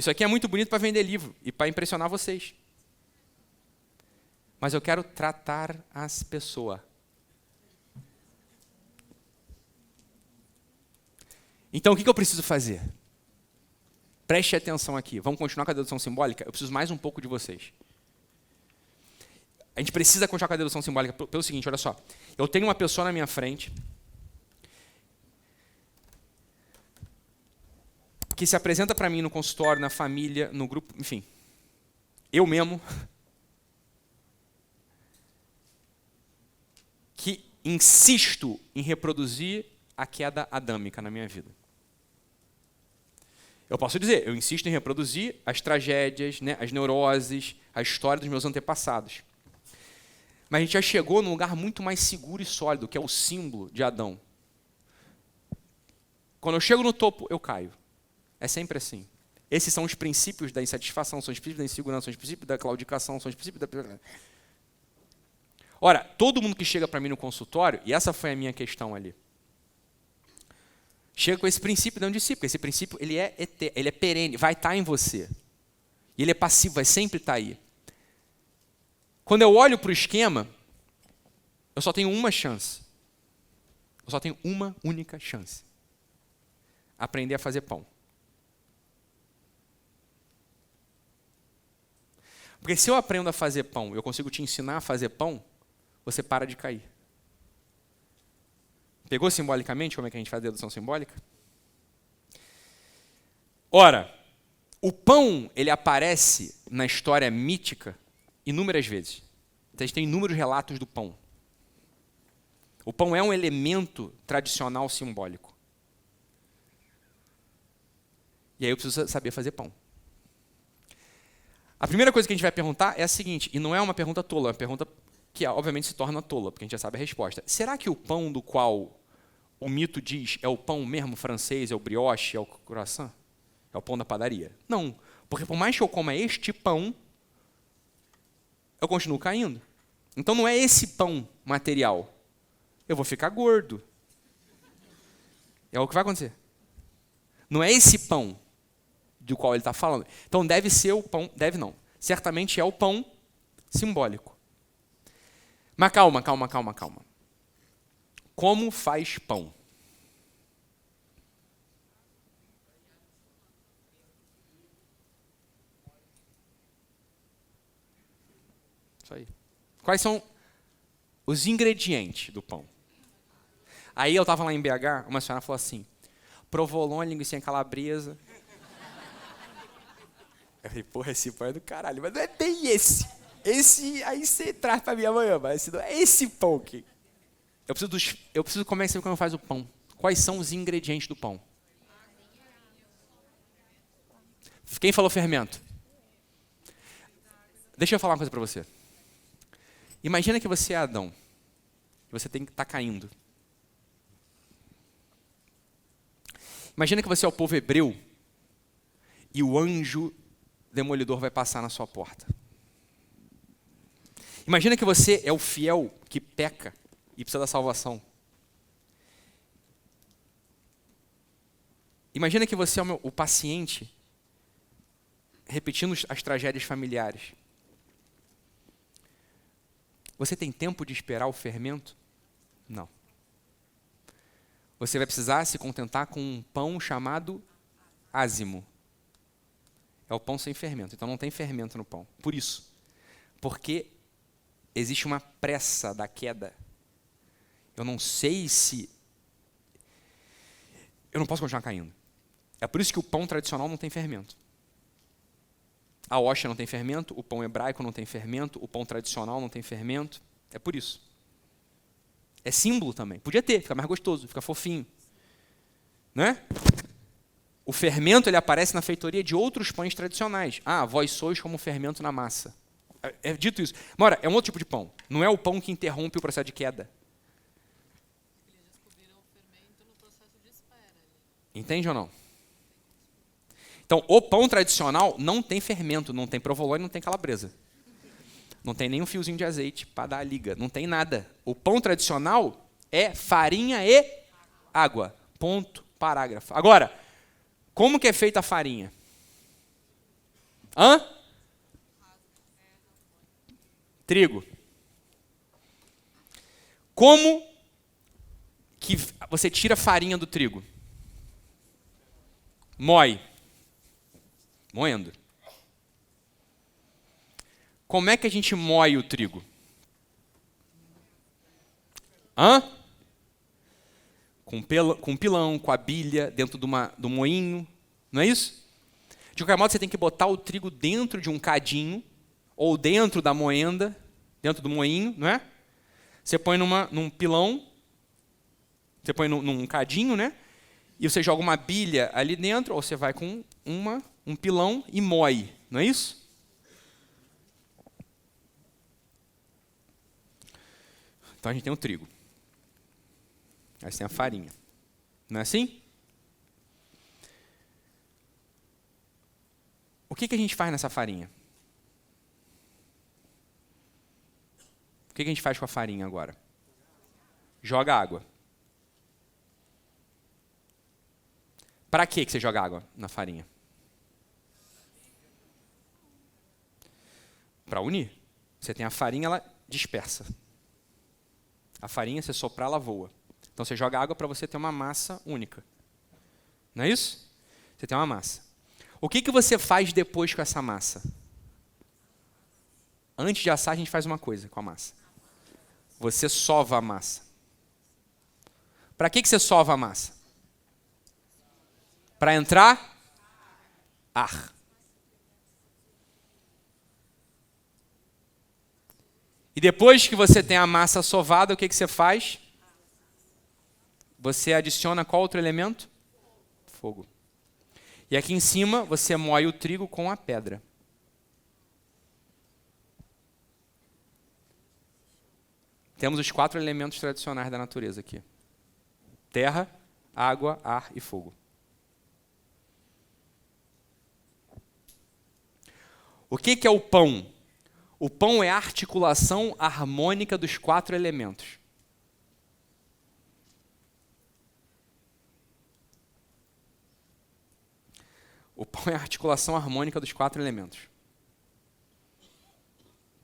Isso aqui é muito bonito para vender livro e para impressionar vocês. Mas eu quero tratar as pessoas. Então, o que eu preciso fazer? Preste atenção aqui. Vamos continuar com a dedução simbólica? Eu preciso mais um pouco de vocês. A gente precisa continuar com a dedução simbólica pelo seguinte, olha só. Eu tenho uma pessoa na minha frente que se apresenta para mim no consultório, na família, no grupo, enfim. Eu mesmo. Que insisto em reproduzir a queda adâmica na minha vida. Eu posso dizer, eu insisto em reproduzir as tragédias, né, as neuroses, a história dos meus antepassados. Mas a gente já chegou num lugar muito mais seguro e sólido, que é o símbolo de Adão. Quando eu chego no topo, eu caio. É sempre assim. Esses são os princípios da insatisfação, são os princípios da insegurança, são os princípios da claudicação, são os princípios da... Ora, todo mundo que chega para mim no consultório, e essa foi a minha questão ali, chega com esse princípio dentro de si, porque esse princípio ele é perene, vai estar em você. E ele é passivo, vai sempre estar aí. Quando eu olho para o esquema, eu só tenho uma chance. Eu só tenho uma única chance. Aprender a fazer pão. Porque se eu aprendo a fazer pão, eu consigo te ensinar a fazer pão, você para de cair. Pegou simbolicamente como é que a gente faz a dedução simbólica? Ora, o pão ele aparece na história mítica inúmeras vezes. Então, a gente tem inúmeros relatos do pão. O pão é um elemento tradicional simbólico. E aí eu preciso saber fazer pão. A primeira coisa que a gente vai perguntar é a seguinte, e não é uma pergunta tola, é uma pergunta que obviamente se torna tola, porque a gente já sabe a resposta. Será que o pão do qual o mito diz é o pão mesmo francês, é o brioche, é o croissant? É o pão da padaria? Não, porque por mais que eu coma este pão, eu continuo caindo. Então não é esse pão material. Eu vou ficar gordo. É o que vai acontecer. Não é esse pão do qual ele está falando. Então deve ser o pão, deve não. Certamente é o pão simbólico. Mas calma. Como faz pão? Isso aí. Quais são os ingredientes do pão? Aí eu estava lá em BH, uma senhora falou assim, provolone, linguiça calabresa. Eu falei, porra, esse pão é do caralho, mas não é bem esse. Esse aí você traz para mim amanhã, mas não é esse pão aqui. Eu preciso começar como faz o pão. Quais são os ingredientes do pão? Quem falou fermento? Deixa eu falar uma coisa para você. Imagina que você é Adão. E você está caindo. Imagina que você é o povo hebreu. E o anjo demolidor vai passar na sua porta. Imagina que você é o fiel que peca e precisa da salvação. Imagina que você é o paciente repetindo as tragédias familiares. Você tem tempo de esperar o fermento? Não. Você vai precisar se contentar com um pão chamado ázimo. É o pão sem fermento. Então não tem fermento no pão. Por isso. Porque existe uma pressa da queda. Eu não sei se... Eu não posso continuar caindo. É por isso que o pão tradicional não tem fermento. A hóstia não tem fermento, o pão hebraico não tem fermento, o pão tradicional não tem fermento. É por isso. É símbolo também. Podia ter, fica mais gostoso, fica fofinho. Né? O fermento ele aparece na feitoria de outros pães tradicionais. Ah, vós sois como fermento na massa. É dito isso. Mas, ora, é um outro tipo de pão. Não é o pão que interrompe o processo de queda. Eles descobriram o fermento no processo de espera. Entende ou não? Então, o pão tradicional não tem fermento, não tem provolone, não tem calabresa. Não tem nem um fiozinho de azeite para dar a liga. Não tem nada. O pão tradicional é farinha e água. Ponto, parágrafo. Agora, como que é feita a farinha? Hã? Trigo. Como que você tira a farinha do trigo? Moe. Moendo. Como é que a gente moe o trigo? Hã? Com pilão, com a bilha, dentro do moinho. Não é isso? De qualquer modo, você tem que botar o trigo dentro de um cadinho, ou dentro da moenda, dentro do moinho, não é? Você põe num pilão, você põe num cadinho, né? E você joga uma bilha ali dentro, ou você vai com um pilão e moe, não é isso? Então a gente tem o trigo. Aí você tem a farinha. Não é assim? O que a gente faz nessa farinha? O que a gente faz com a farinha agora? Joga água. Para que você joga água na farinha? Para unir. Você tem a farinha, ela dispersa. A farinha, você soprar, ela voa. Então você joga água para você ter uma massa única. Não é isso? Você tem uma massa. O que você faz depois com essa massa? Antes de assar, a gente faz uma coisa com a massa. Você sova a massa. Para que você sova a massa? Para entrar ar. E depois que você tem a massa sovada, o que você faz? Você adiciona qual outro elemento? Fogo. E aqui em cima, você moe o trigo com a pedra. Temos os 4 elementos tradicionais da natureza aqui. Terra, água, ar e fogo. O que é o pão? O pão é a articulação harmônica dos 4 elementos. O pão é a articulação harmônica dos 4 elementos.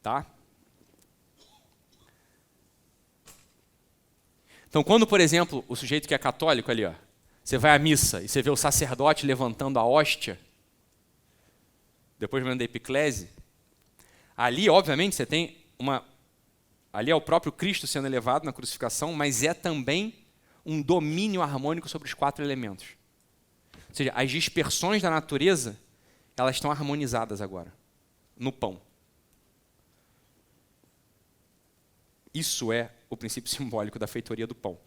Tá? Então, quando, por exemplo, o sujeito que é católico ali, ó, você vai à missa e você vê o sacerdote levantando a hóstia, depois da epiclese, ali, obviamente, você tem ali é o próprio Cristo sendo elevado na crucificação, mas é também um domínio harmônico sobre os 4 elementos. Ou seja, as dispersões da natureza, elas estão harmonizadas agora, no pão. Isso é o princípio simbólico da feitoria do pão.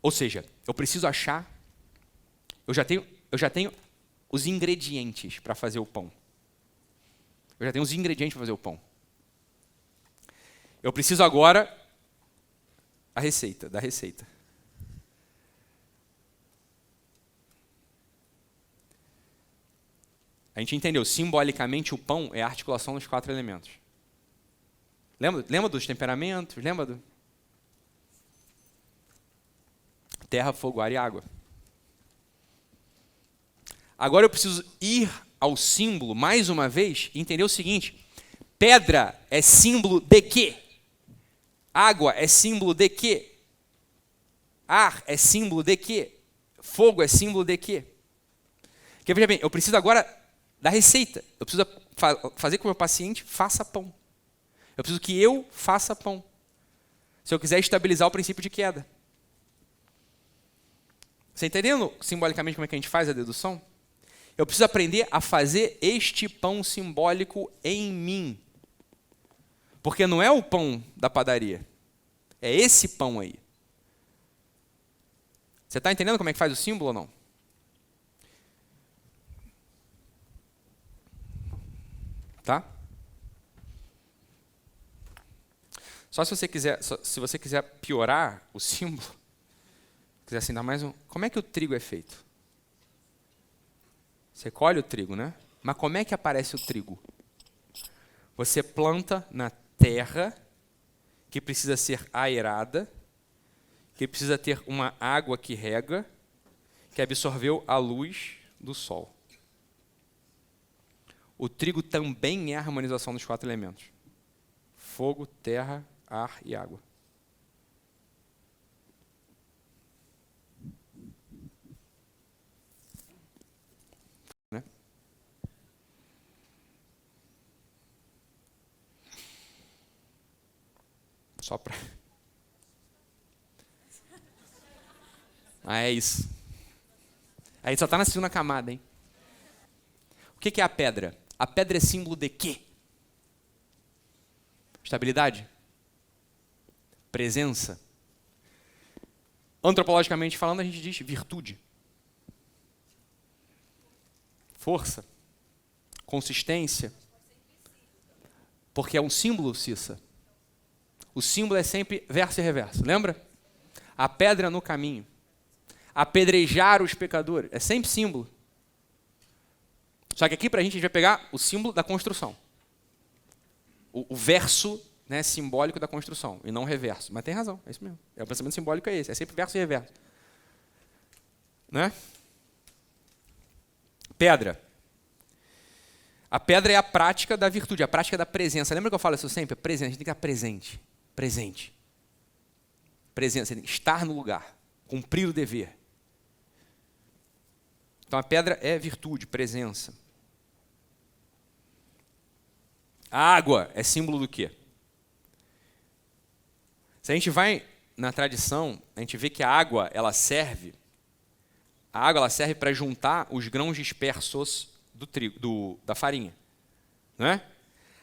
Ou seja, eu preciso achar, eu já tenho os ingredientes para fazer o pão. Eu já tenho os ingredientes para fazer o pão. Eu preciso agora da receita. A gente entendeu, simbolicamente o pão é a articulação dos 4 elementos. Lembra dos temperamentos? Lembra do terra, fogo, ar e água. Agora eu preciso ir ao símbolo, mais uma vez, e entender o seguinte. Pedra é símbolo de quê? Água é símbolo de quê? Ar é símbolo de quê? Fogo é símbolo de quê? Porque, veja bem, eu preciso agora da receita. Eu preciso fazer com que o meu paciente faça pão. Eu preciso que eu faça pão. Se eu quiser estabilizar o princípio de queda. Você entendendo simbolicamente como é que a gente faz a dedução? Eu preciso aprender a fazer este pão simbólico em mim. Porque não é o pão da padaria. É esse pão aí. Você está entendendo como é que faz o símbolo ou não? Tá? Só se você quiser piorar o símbolo, quiser assim dar mais um... Como é que o trigo é feito? Você colhe o trigo, né? Mas como é que aparece o trigo? Você planta na terra, que precisa ser aerada, que precisa ter uma água que rega, que absorveu a luz do sol. O trigo também é a harmonização dos 4 elementos. Fogo, terra, ar e água. Né? Só para... é isso. A gente só está na segunda camada, hein? O que é a pedra? A pedra é símbolo de quê? Estabilidade? Presença? Antropologicamente falando, a gente diz virtude. Força? Consistência? Porque é um símbolo, Cissa. O símbolo é sempre verso e reverso, lembra? A pedra no caminho. Apedrejar os pecadores. É sempre símbolo. Só que aqui para a gente vai pegar o símbolo da construção. O verso, né, simbólico da construção, e não o reverso. Mas tem razão, é isso mesmo. O pensamento simbólico é esse, é sempre verso e reverso. Né? Pedra. A pedra é a prática da virtude, a prática da presença. Lembra que eu falo isso sempre? Presença, a gente tem que estar presente. Presente. Presença, estar no lugar. Cumprir o dever. Então a pedra é virtude, presença. A água é símbolo do quê? Se a gente vai na tradição, a gente vê que a água ela serve para juntar os grãos dispersos do trigo, da farinha. Não é?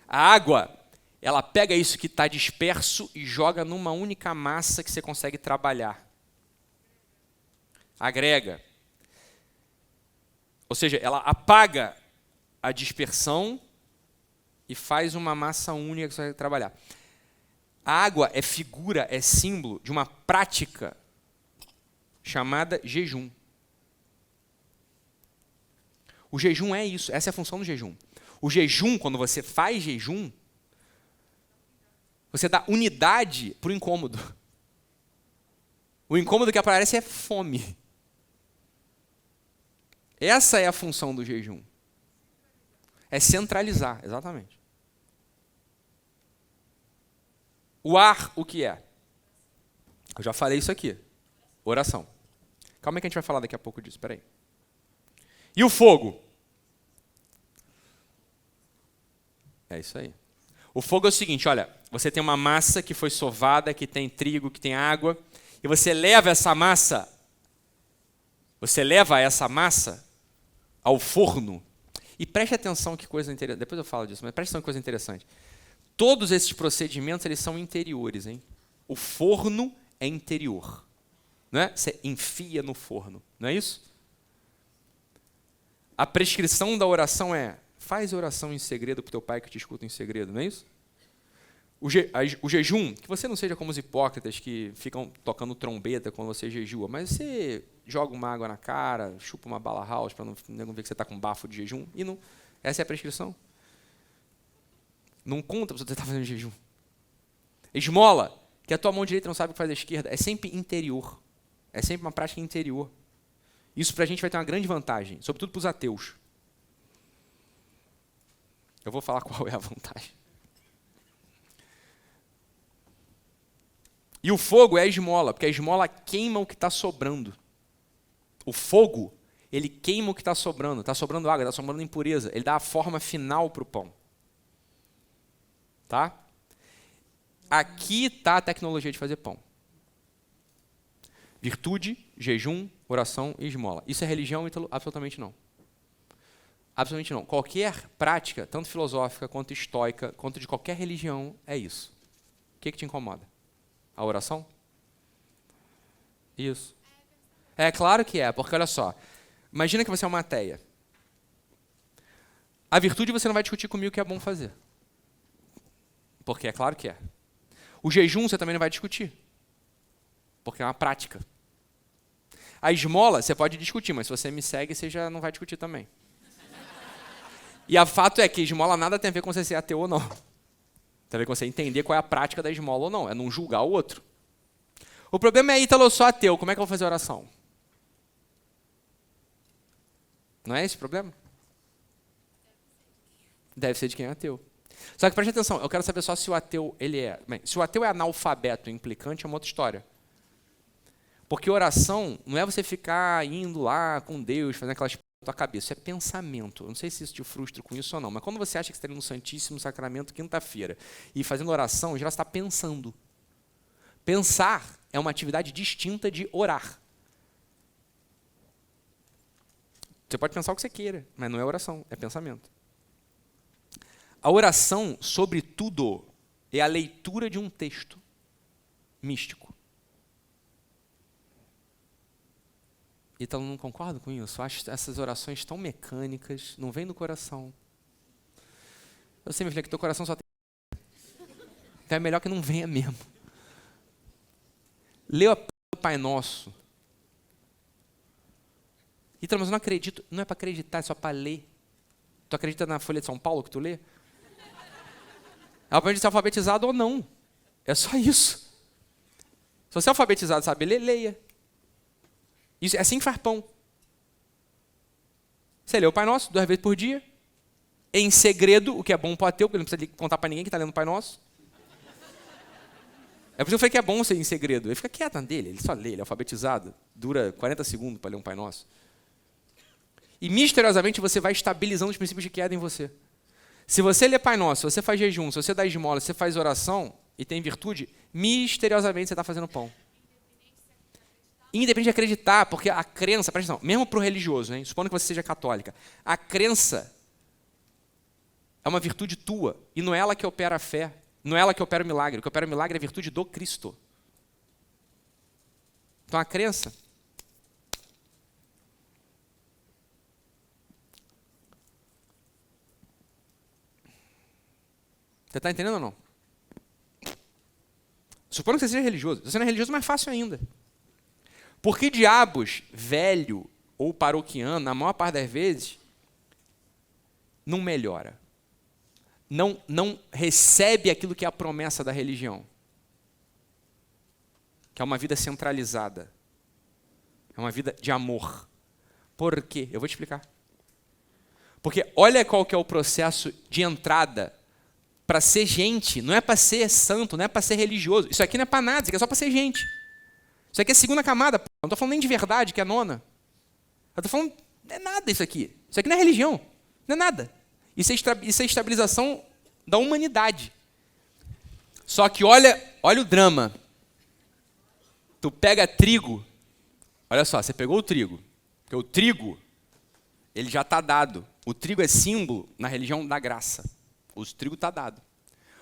A água, ela pega isso que está disperso e joga numa única massa que você consegue trabalhar. Agrega. Ou seja, ela apaga a dispersão e faz uma massa única que você vai trabalhar. A água é figura, é símbolo de uma prática chamada jejum. O jejum é isso, essa é a função do jejum. O jejum, quando você faz jejum, você dá unidade para o incômodo. O incômodo que aparece é fome. Essa é a função do jejum. É centralizar, exatamente. O ar, o que é? Eu já falei isso aqui. Oração. Calma aí que a gente vai falar daqui a pouco disso, espera aí. E o fogo? É isso aí. O fogo é o seguinte, olha, você tem uma massa que foi sovada, que tem trigo, que tem água, e você leva essa massa ao forno. E preste atenção que coisa interessante, depois eu falo disso, mas preste atenção que coisa interessante. Todos esses procedimentos, eles são interiores, hein? O forno é interior. Não é? Você enfia no forno, não é isso? A prescrição da oração é, faz oração em segredo para o teu pai que te escuta em segredo, não é isso? O jejum, que você não seja como os hipócritas que ficam tocando trombeta quando você jejua, mas você joga uma água na cara, chupa uma bala house para não ver que você está com bafo de jejum, e não, essa é a prescrição. Não conta para você estar fazendo jejum. Esmola, que a tua mão direita não sabe o que faz a esquerda, é sempre interior. É sempre uma prática interior. Isso para a gente vai ter uma grande vantagem, sobretudo para os ateus. Eu vou falar qual é a vantagem. E o fogo é a esmola, porque a esmola queima o que está sobrando. O fogo, ele queima o que está sobrando água, está sobrando impureza, ele dá a forma final para o pão. Tá? Aqui está a tecnologia de fazer pão. Virtude, jejum, oração e esmola. Isso é religião, Ítalo? Absolutamente não. Absolutamente não. Qualquer prática, tanto filosófica quanto estoica, quanto de qualquer religião, é isso. O que te incomoda? A oração? Isso. É claro que é, porque olha só. Imagina que você é uma ateia. A virtude você não vai discutir comigo o que é bom fazer. Porque é claro que é. O jejum você também não vai discutir. Porque é uma prática. A esmola você pode discutir, mas se você me segue, você já não vai discutir também. E o fato é que esmola nada tem a ver com você ser ateu ou não. Tem a ver com você entender qual é a prática da esmola ou não. É não julgar o outro. O problema é, Ítalo, eu sou ateu. Como é que eu vou fazer oração? Não é esse o problema? Deve ser de quem é ateu. Só que preste atenção, eu quero saber só se o ateu, ele é... Bem, se o ateu é analfabeto e implicante, é uma outra história. Porque oração não é você ficar indo lá com Deus, fazendo aquelas coisas na tua cabeça. Isso é pensamento. Eu não sei se isso te frustra com isso ou não, mas quando você acha que você está indo no Santíssimo Sacramento quinta-feira e fazendo oração, já está pensando. Pensar é uma atividade distinta de orar. Você pode pensar o que você queira, mas não é oração, é pensamento. A oração, sobretudo, é a leitura de um texto místico. Então, não concordo com isso. Eu acho essas orações tão mecânicas, não vêm do coração. Eu sei, meu filho, que teu coração só tem... Então é melhor que não venha mesmo. Lê o Pai Nosso. Então, mas eu não acredito. Não é para acreditar, é só para ler. Tu acredita na Folha de São Paulo que tu lê? Ela pode ser alfabetizado ou não. É só isso. Se você é alfabetizado, sabe ler, leia. Isso, é assim que faz pão. Você lê o Pai Nosso 2 vezes por dia, em segredo, o que é bom para o ateu, porque ele não precisa contar para ninguém que está lendo o Pai Nosso. É por isso que eu falei que é bom ser em segredo. Ele fica quieto na dele, ele só lê, ele é alfabetizado. Dura 40 segundos para ler um Pai Nosso. E misteriosamente você vai estabilizando os princípios de queda em você. Se você lê Pai Nosso, se você faz jejum, se você dá esmola, se você faz oração e tem virtude, misteriosamente você está fazendo pão. Independente de acreditar, porque a crença, presta atenção, mesmo para o religioso, hein, supondo que você seja católica, a crença é uma virtude tua, e não é ela que opera a fé, não é ela que opera o milagre. O que opera o milagre é a virtude do Cristo. Então a crença... Você está entendendo ou não? Supondo que você seja religioso. Se você não é religioso, é mais fácil ainda. Porque diabos, velho ou paroquiano, na maior parte das vezes, não melhora. Não recebe aquilo que é a promessa da religião. Que é uma vida centralizada. É uma vida de amor. Por quê? Eu vou te explicar. Porque olha qual que é o processo de entrada para ser gente. Não é para ser santo, não é para ser religioso. Isso aqui não é para nada, isso aqui é só para ser gente. Isso aqui é a segunda camada. Não estou falando nem de verdade, que é a nona. Eu estou falando, não é nada isso aqui. Isso aqui não é religião. Não é nada. Isso é estabilização da humanidade. Só que olha o drama. Tu pega trigo. Olha só, você pegou o trigo. Porque o trigo, ele já está dado. O trigo é símbolo na religião da graça. O trigo está dado.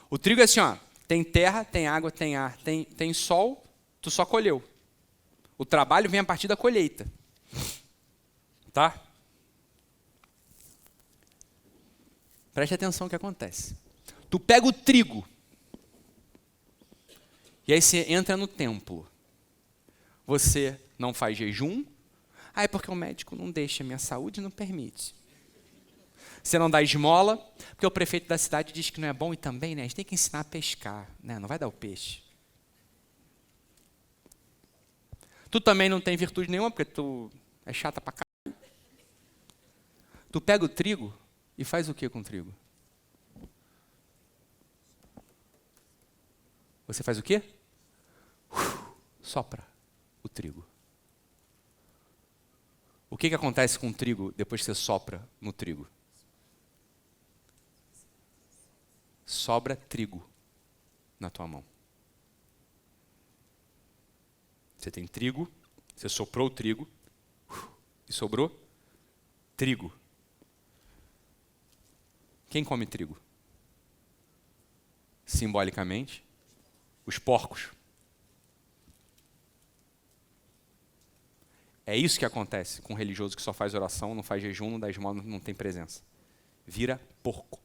O trigo é assim, ó, tem terra, tem água, tem ar, tem sol, tu só colheu. O trabalho vem a partir da colheita. Tá? Preste atenção no que acontece. Tu pega o trigo. E aí você entra no templo. Você não faz jejum. Ah, é porque o médico não deixa, minha saúde não permite. Você não dá esmola, porque o prefeito da cidade diz que não é bom e também, né? A gente tem que ensinar a pescar, né? Não vai dar o peixe. Tu também não tem virtude nenhuma, porque tu é chata pra caralho. Tu pega o trigo e faz o que com o trigo? Você faz o quê? Sopra o trigo. O que acontece com o trigo depois que você sopra no trigo? Sobra trigo na tua mão. Você tem trigo, você soprou o trigo e sobrou trigo. Quem come trigo? Simbolicamente, os porcos. É isso que acontece com um religioso que só faz oração, não faz jejum, não dá esmola, não tem presença. Vira porco.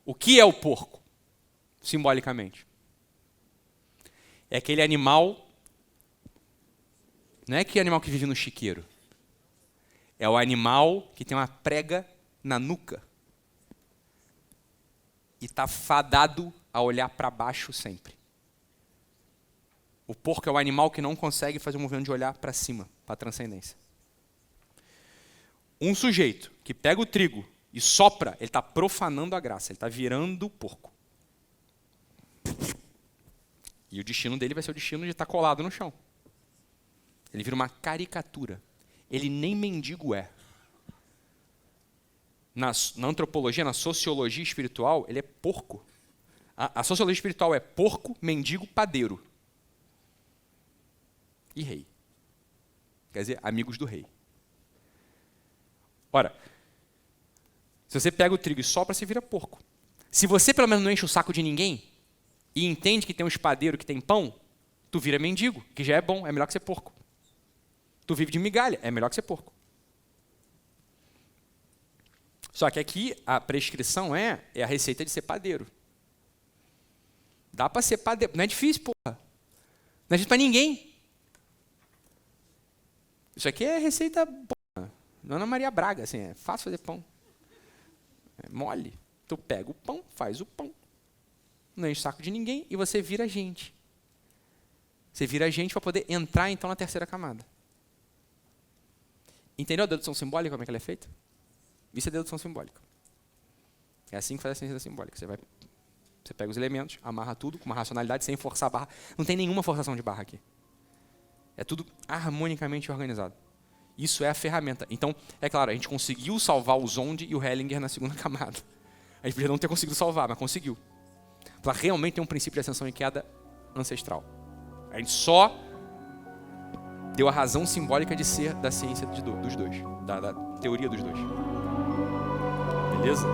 O que é o porco? Simbolicamente. É aquele animal, não é aquele animal que vive no chiqueiro. É o animal que tem uma prega na nuca. E está fadado a olhar para baixo sempre. O porco é o animal que não consegue fazer o movimento de olhar para cima, para a transcendência. Um sujeito que pega o trigo, e sopra, ele está profanando a graça, ele está virando porco. E o destino dele vai ser o destino de estar colado no chão. Ele vira uma caricatura. Ele nem mendigo é. Na antropologia, na sociologia espiritual, ele é porco. A sociologia espiritual é porco, mendigo, padeiro. E rei. Quer dizer, amigos do rei. Ora, se você pega o trigo e sopra, você vira porco. Se você pelo menos não enche o saco de ninguém e entende que tem um espadeiro que tem pão, tu vira mendigo, que já é bom, é melhor que ser porco. Tu vive de migalha, é melhor que ser porco. Só que aqui a prescrição é a receita de ser padeiro. Dá para ser padeiro. Não é difícil, porra. Não é difícil para ninguém. Isso aqui é receita, porra. Ana Maria Braga, assim, é fácil fazer pão. É mole. Tu pega o pão, faz o pão. Não enche o saco de ninguém e você vira gente. Você vira gente para poder entrar, então, na terceira camada. Entendeu a dedução simbólica, como é que ela é feita? Isso é dedução simbólica. É assim que faz a ciência simbólica. Você pega os elementos, amarra tudo com uma racionalidade, sem forçar a barra. Não tem nenhuma forçação de barra aqui. É tudo harmonicamente organizado. Isso é a ferramenta. Então, é claro, a gente conseguiu salvar o Zonde e o Hellinger na segunda camada. A gente podia não ter conseguido salvar, mas conseguiu. Para realmente ter um princípio de ascensão e queda ancestral. A gente só deu a razão simbólica de ser da ciência dos dois, da teoria dos dois. Beleza?